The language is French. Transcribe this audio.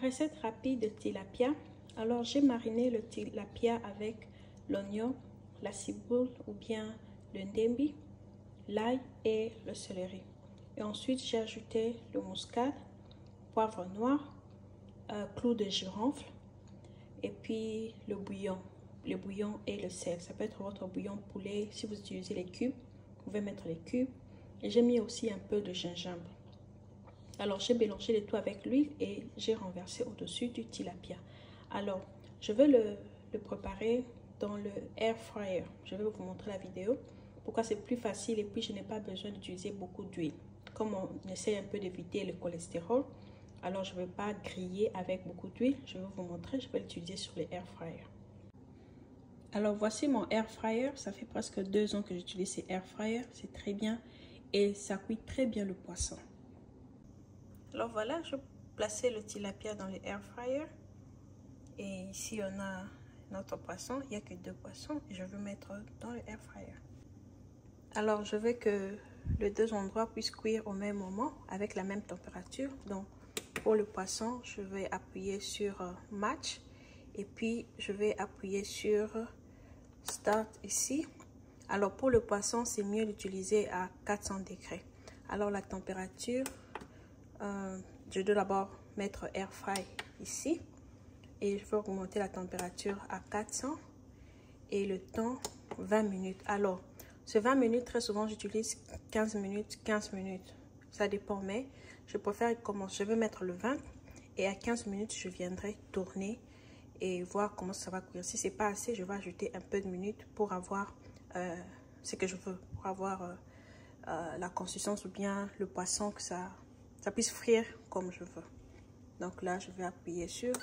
Recette rapide de tilapia. Alors j'ai mariné le tilapia avec l'oignon, la ciboule ou bien le ndembi, l'ail et le céleri. Et ensuite j'ai ajouté le muscade, poivre noir, clou de girofle et puis le bouillon et le sel. Ça peut être votre bouillon poulet. Si vous utilisez les cubes, vous pouvez mettre les cubes. Et j'ai mis aussi un peu de gingembre. Alors j'ai mélangé le tout avec l'huile et j'ai renversé au-dessus du tilapia. Alors je vais le préparer dans le air fryer. Je vais vous montrer la vidéo. Pourquoi c'est plus facile et puis je n'ai pas besoin d'utiliser beaucoup d'huile. Comme on essaie un peu d'éviter le cholestérol, alors je ne vais pas griller avec beaucoup d'huile. Je vais vous montrer, je vais l'utiliser sur le air fryer. Alors voici mon air fryer. Ça fait presque 2 ans que j'utilise ces air fryer. C'est très bien et ça cuit très bien le poisson. Alors voilà, je vais placer le tilapia dans le air fryer. Et ici on a notre poisson. Il n'y a que 2 poissons et je veux mettre dans le air fryer. Alors je veux que les 2 endroits puissent cuire au même moment avec la même température. Donc pour le poisson, je vais appuyer sur match et puis je vais appuyer sur start ici. Alors pour le poisson, c'est mieux d'utiliser à 400 degrés. Alors la température, je dois d'abord mettre air fry ici et je vais augmenter la température à 400 et le temps 20 minutes. Alors ce 20 minutes, très souvent j'utilise 15 minutes, ça dépend, mais je préfère commencer. Je vais mettre le 20 et à 15 minutes je viendrai tourner et voir comment ça va cuire. Si c'est pas assez, je vais ajouter un peu de minutes pour avoir ce que je veux, pour avoir la consistance ou bien le poisson, que ça puisse frire comme je veux. Donc là je vais appuyer sur